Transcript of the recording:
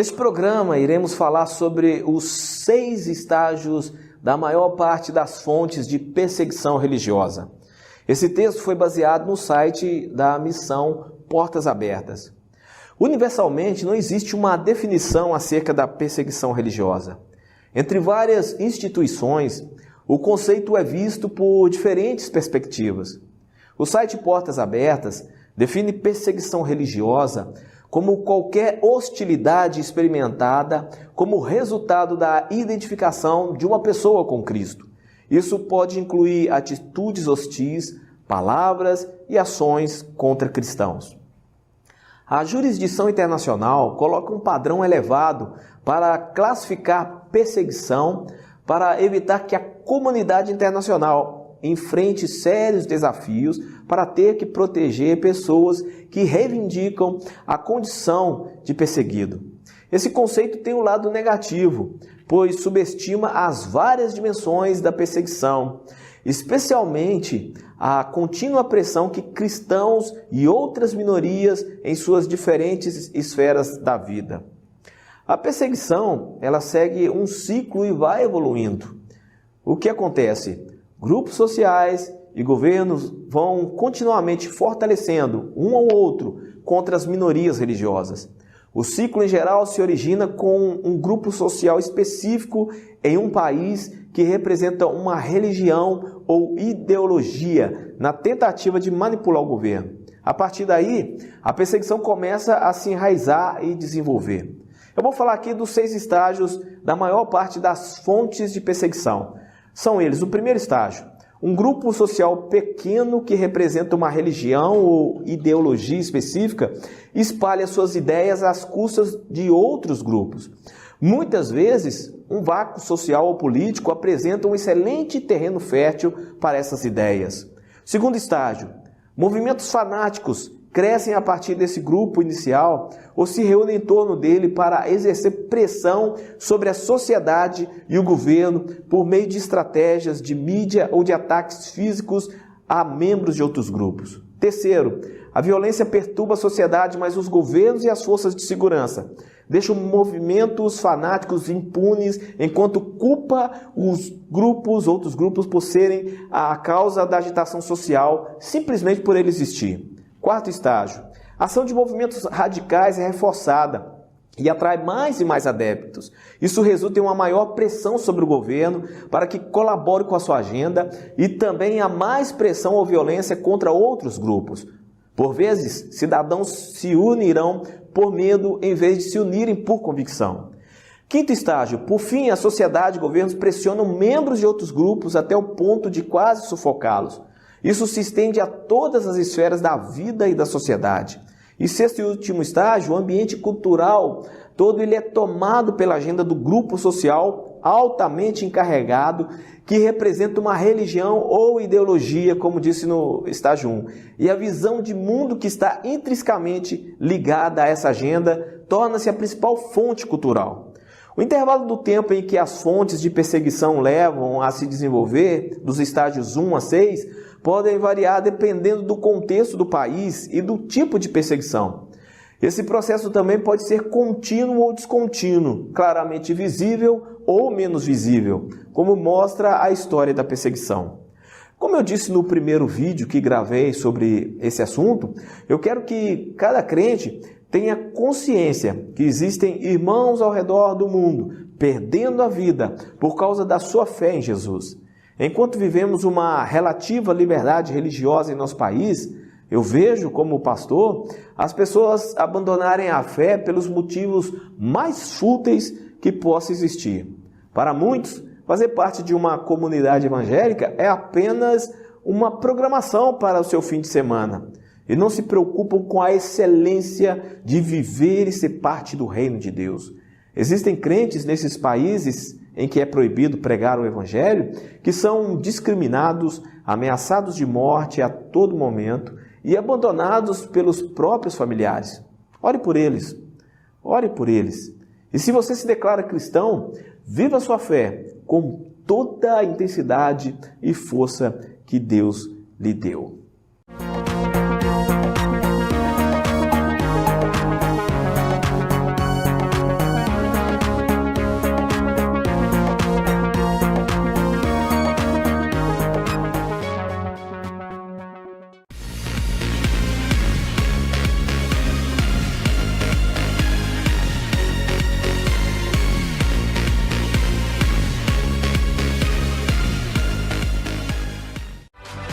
Neste programa, iremos falar sobre os 6 estágios da maior parte das fontes de perseguição religiosa. Esse texto foi baseado no site da missão Portas Abertas. Universalmente, não existe uma definição acerca da perseguição religiosa. Entre várias instituições, o conceito é visto por diferentes perspectivas. O site Portas Abertas define perseguição religiosa como qualquer hostilidade experimentada como resultado da identificação de uma pessoa com Cristo. Isso pode incluir atitudes hostis, palavras e ações contra cristãos. A jurisdição internacional coloca um padrão elevado para classificar perseguição para evitar que a comunidade internacional enfrente sérios desafios para ter que proteger pessoas que reivindicam a condição de perseguido. Esse conceito tem um lado negativo, pois subestima as várias dimensões da perseguição, especialmente a contínua pressão que cristãos e outras minorias em suas diferentes esferas da vida. A perseguição, ela segue um ciclo e vai evoluindo. O que acontece? Grupos sociais e governos vão continuamente fortalecendo um ao outro contra as minorias religiosas. O ciclo, em geral, se origina com um grupo social específico em um país que representa uma religião ou ideologia na tentativa de manipular o governo. A partir daí, a perseguição começa a se enraizar e desenvolver. Eu vou falar aqui dos 6 estágios da maior parte das fontes de perseguição. São eles: o primeiro estágio, um grupo social pequeno que representa uma religião ou ideologia específica espalha suas ideias às custas de outros grupos. Muitas vezes, um vácuo social ou político apresenta um excelente terreno fértil para essas ideias. Segundo estágio, movimentos fanáticos crescem a partir desse grupo inicial ou se reúnem em torno dele para exercer pressão sobre a sociedade e o governo por meio de estratégias de mídia ou de ataques físicos a membros de outros grupos. Terceiro, a violência perturba a sociedade, mas os governos e as forças de segurança deixam movimentos fanáticos impunes enquanto culpa outros grupos por serem a causa da agitação social simplesmente por ele existir. Quarto estágio, a ação de movimentos radicais é reforçada e atrai mais e mais adeptos. Isso resulta em uma maior pressão sobre o governo para que colabore com a sua agenda e também há mais pressão ou violência contra outros grupos. Por vezes, cidadãos se unirão por medo em vez de se unirem por convicção. Quinto estágio, por fim, a sociedade e governos pressionam membros de outros grupos até o ponto de quase sufocá-los. Isso se estende a todas as esferas da vida e da sociedade. E sexto e último estágio, o ambiente cultural todo ele é tomado pela agenda do grupo social altamente encarregado que representa uma religião ou ideologia, como disse no estágio 1. E a visão de mundo que está intrinsecamente ligada a essa agenda torna-se a principal fonte cultural. O intervalo do tempo em que as fontes de perseguição levam a se desenvolver, dos estágios 1 a 6, podem variar dependendo do contexto do país e do tipo de perseguição. Esse processo também pode ser contínuo ou descontínuo, claramente visível ou menos visível, como mostra a história da perseguição. Como eu disse no primeiro vídeo que gravei sobre esse assunto, eu quero que cada crente tenha consciência que existem irmãos ao redor do mundo perdendo a vida por causa da sua fé em Jesus. Enquanto vivemos uma relativa liberdade religiosa em nosso país, eu vejo, como pastor, as pessoas abandonarem a fé pelos motivos mais fúteis que possa existir. Para muitos, fazer parte de uma comunidade evangélica é apenas uma programação para o seu fim de semana. E não se preocupam com a excelência de viver e ser parte do reino de Deus. Existem crentes nesses países em que é proibido pregar o evangelho, que são discriminados, ameaçados de morte a todo momento e abandonados pelos próprios familiares. Ore por eles. Ore por eles. E se você se declara cristão, viva a sua fé com toda a intensidade e força que Deus lhe deu.